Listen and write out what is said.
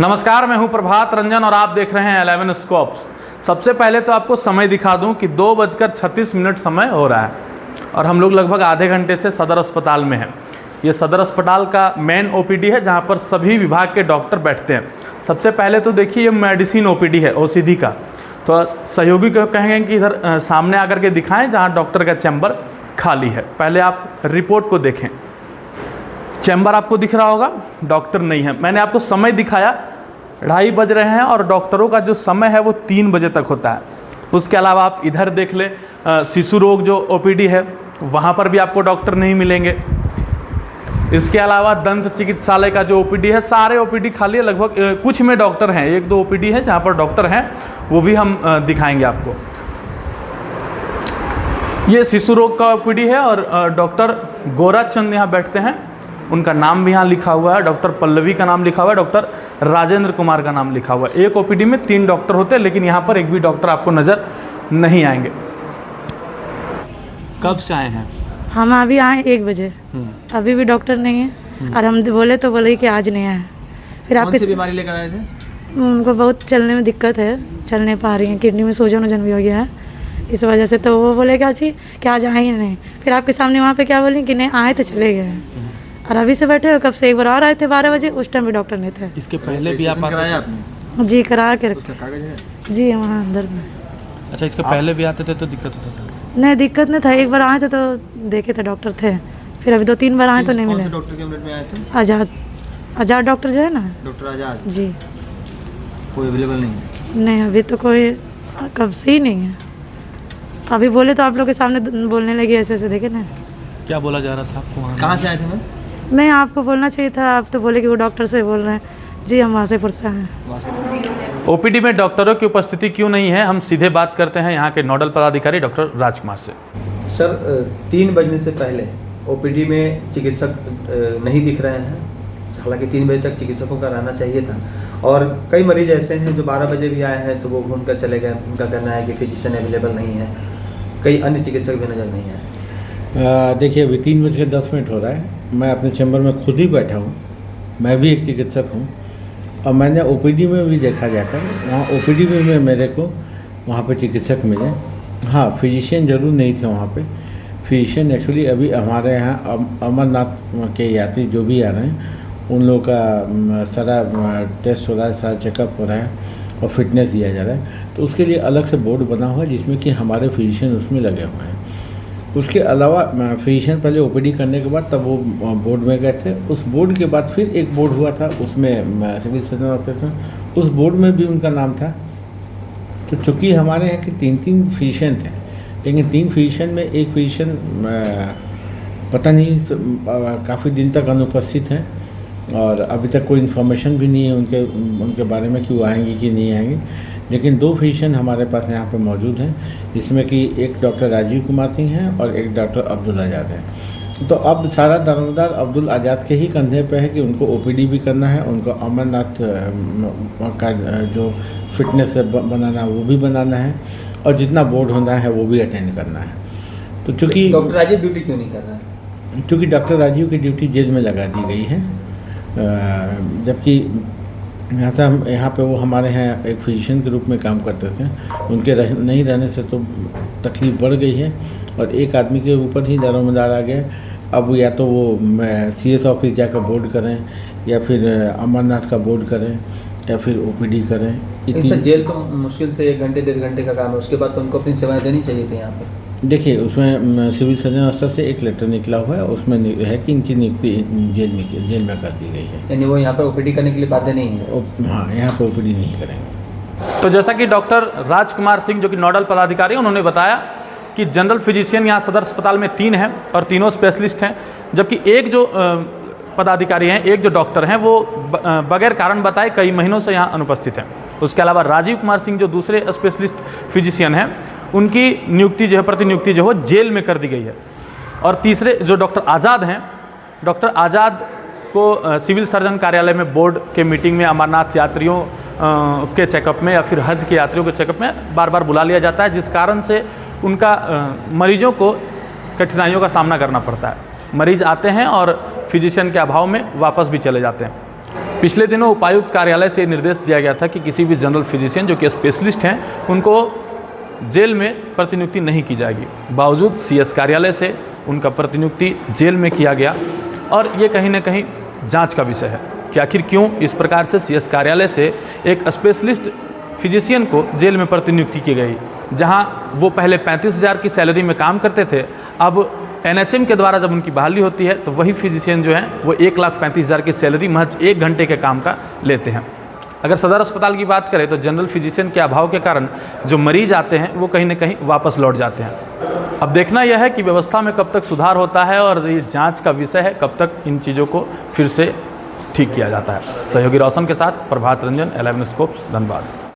नमस्कार, मैं हूं प्रभात रंजन और आप देख रहे हैं 11 स्कोप्स। सबसे पहले तो आपको समय दिखा दूं कि 2:36 समय हो रहा है और हम लोग लगभग आधे घंटे से सदर अस्पताल में हैं। ये सदर अस्पताल का मेन ओपीडी है जहां पर सभी विभाग के डॉक्टर बैठते हैं। सबसे पहले तो देखिए, ये मेडिसिन ओपीडी है ओसीडी का। तो सहयोगी को कहेंगे कि इधर सामने आकर के दिखाएं जहां डॉक्टर का चैम्बर खाली है। पहले आप रिपोर्ट को देखें, चैम्बर आपको दिख रहा होगा, डॉक्टर नहीं है। मैंने आपको समय दिखाया, 2:30 बज रहे हैं और डॉक्टरों का जो समय है वो 3 बजे तक होता है। उसके अलावा आप इधर देख ले, शिशु रोग जो ओपीडी है वहाँ पर भी आपको डॉक्टर नहीं मिलेंगे। इसके अलावा दंत चिकित्सालय का जो ओपीडी है, सारे ओपीडी खाली है। लगभग कुछ में डॉक्टर हैं, 1-2 ओपीडी है जहाँ पर डॉक्टर हैं, वो भी हम दिखाएंगे आपको। ये शिशु रोग का ओपीडी है और डॉक्टर गोराचंद यहाँ बैठते हैं। उनका नाम भी यहाँ लिखा हुआ है, डॉक्टर पल्लवी का नाम लिखा हुआ है, डॉक्टर राजेंद्र कुमार का नाम लिखा हुआ है। एक ओपीडी में 3 डॉक्टर होते हैं, लेकिन यहाँ पर एक भी डॉक्टर आपको नज़र नहीं आएंगे। कब से आए हैं? हम अभी आए 1 बजे, अभी भी डॉक्टर नहीं है और हम बोले तो बोले कि आज नहीं आए। फिर आप किस बीमारी लेकर आए थे? उनको बहुत चलने में दिक्कत है, चल नहीं पा रही हैं, किडनी में सूजन वजन भी हो गया है, इस वजह से। तो वो बोले कि आज आए ही नहीं। फिर आपके सामने वहाँ पे क्या बोली कि नहीं आए तो चले गए। और अभी से बैठे हो, कब से एक बार और आए थे 12 बजे, उस टाइम भी डॉक्टर नहीं थे। इसके पहले भी आप कराया आपने? जी, करा के रखते कागज है जी वहाँ अंदर में। अच्छा, इसके पहले भी आते थे तो दिक्कत होता था? नहीं, दिक्कत नहीं था। एक बार आए थे तो देखे थे, डॉक्टर थे। फिर अभी 2-3 बार आए तो नहीं मिले। डॉक्टर के मिनट में आए थे? आजाद डॉक्टर जो है ना, डॉक्टर आजाद जी। कोई अवेलेबल नहीं है? नहीं, अभी तो कोई कब से ही नहीं है। अभी बोले तो आप लोग के सामने बोलने लगी ऐसे ऐसे, देखे ना। क्या बोला जा रहा था आपको वहाँ? कहाँ से आए थे मैम? नहीं, आपको बोलना चाहिए था, आप तो बोले कि वो डॉक्टर से बोल रहे हैं। जी, हम वासेपुर से हैं। ओपीडी में डॉक्टरों की उपस्थिति क्यों नहीं है, हम सीधे बात करते हैं यहाँ के नोडल पदाधिकारी डॉक्टर राजकुमार से। सर, 3 बजने से पहले ओपीडी में चिकित्सक नहीं दिख रहे हैं। हालांकि 3 बजे तक चिकित्सकों का रहना चाहिए था और कई मरीज ऐसे हैं जो 12 बजे भी आए हैं तो वो घूम कर चले गए। उनका कहना है कि फिजिशियन अवेलेबल नहीं है, कई अन्य चिकित्सक भी नज़र नहीं आए। देखिए, अभी 3:10 हो रहा है। मैं अपने चैम्बर में खुद ही बैठा हूँ। मैं भी एक चिकित्सक हूँ और मैंने ओपीडी में भी देखा जाकर, वहाँ ओपीडी में मेरे को वहाँ पे चिकित्सक मिले। हाँ, फिजिशियन ज़रूर नहीं थे वहाँ पे। फिजिशियन एक्चुअली अभी हमारे यहाँ अमरनाथ के यात्री जो भी आ रहे हैं उन लोगों का सारा टेस्ट हो रहा है, सारा चेकअप हो रहा है और फिटनेस दिया जा रहा है। तो उसके लिए अलग से बोर्ड बना हुआ है जिसमें कि हमारे फिजिशियन उसमें लगे हुए हैं। उसके अलावा फिजिशियन पहले ओपीडी करने के बाद तब वो बोर्ड में गए थे। उस बोर्ड के बाद फिर एक बोर्ड हुआ था, उसमें सिविल सर्जन ऑफिस में, उस बोर्ड में भी उनका नाम था। तो चूँकि हमारे यहाँ के 3 फिजिशियन थे, लेकिन 3 फिजिशियन में एक फिजिशियन पता नहीं काफ़ी दिन तक अनुपस्थित हैं और अभी तक कोई इन्फॉर्मेशन भी नहीं है उनके बारे में कि वो आएंगे कि नहीं आएंगे। लेकिन 2 फिजिशियन हमारे पास यहाँ पे मौजूद हैं, जिसमें कि एक डॉक्टर राजीव कुमार सिंह हैं और एक डॉक्टर अब्दुल आज़ाद हैं। तो अब सारा दारोमदार अब्दुल आज़ाद के ही कंधे पे है कि उनको ओपीडी भी करना है, उनको अमरनाथ का जो फिटनेस बनाना वो भी बनाना है और जितना बोर्ड होना है वो भी अटेंड करना है। तो चूँकि डॉक्टर राजीव ड्यूटी क्यों नहीं कर रहा है? चूँकि डॉक्टर राजीव की ड्यूटी जेल में लगा दी गई है, जबकि यहाँ पे वो हमारे यहाँ एक फिजिशियन के रूप में काम करते थे। उनके नहीं रहने से तो तकलीफ़ बढ़ गई है और एक आदमी के ऊपर ही दारोमदार आ गए। अब या तो वो CS ऑफिस जाकर बोर्ड करें या फिर अमरनाथ का बोर्ड करें या फिर ओपीडी करें। सर, जेल तो मुश्किल से 1 घंटे 1.5 घंटे का काम है, उसके बाद तो उनको अपनी सेवाएं देनी चाहिए थी यहाँ पर। देखिए, उसमें सिविल सर्जन स्तर से एक लेटर निकला हुआ है, उसमें है कि इनकी नियुक्ति जेल में कर दी गई है। यानी वो यहाँ पर ओपीडी करने के लिए बाध्य नहीं है? हाँ, यहाँ पर ओपीडी नहीं करेंगे। तो जैसा कि डॉक्टर राजकुमार सिंह जो कि नोडल पदाधिकारी, उन्होंने बताया कि जनरल फिजिशियन यहाँ सदर अस्पताल में 3 हैं और तीनों स्पेशलिस्ट हैं, जबकि एक जो पदाधिकारी हैं, एक जो डॉक्टर हैं, वो बगैर कारण बताए कई महीनों से यहाँ अनुपस्थित हैं। उसके अलावा राजीव कुमार सिंह जो दूसरे स्पेशलिस्ट फिजिशियन हैं, उनकी नियुक्ति जो है, प्रतिनियुक्ति जो है जेल में कर दी गई है। और तीसरे जो डॉक्टर आज़ाद हैं, डॉक्टर आज़ाद को सिविल सर्जन कार्यालय में बोर्ड के मीटिंग में अमरनाथ यात्रियों के चेकअप में या फिर हज के यात्रियों के चेकअप में बार बार बुला लिया जाता है, जिस कारण से उनका मरीजों को कठिनाइयों का सामना करना पड़ता है। मरीज आते हैं और फिजिशियन के अभाव में वापस भी चले जाते हैं। पिछले दिनों उपायुक्त कार्यालय से निर्देश दिया गया था कि किसी भी जनरल फिजिशियन जो कि स्पेशलिस्ट हैं उनको जेल में प्रतिनियुक्ति नहीं की जाएगी। बावजूद सीएस कार्यालय से उनका प्रतिनियुक्ति जेल में किया गया और ये कहीं ना कहीं जांच का विषय है कि आखिर क्यों इस प्रकार से सीएस कार्यालय से एक स्पेशलिस्ट फिजिशियन को जेल में प्रतिनियुक्ति की गई। जहां वो पहले 35,000 की सैलरी में काम करते थे, अब एनएचएम के द्वारा जब उनकी बहाली होती है तो वही फिजिशियन जो हैं वो 1,35,000 की सैलरी महज 1 घंटे के काम का लेते हैं। अगर सदर अस्पताल की बात करें तो जनरल फिजिशियन के अभाव के कारण जो मरीज आते हैं वो कहीं ना कहीं वापस लौट जाते हैं। अब देखना यह है कि व्यवस्था में कब तक सुधार होता है और ये जांच का विषय है, कब तक इन चीज़ों को फिर से ठीक किया जाता है। सहयोगी रोशन के साथ प्रभात रंजन, 11 स्कोप्स, धनबाद।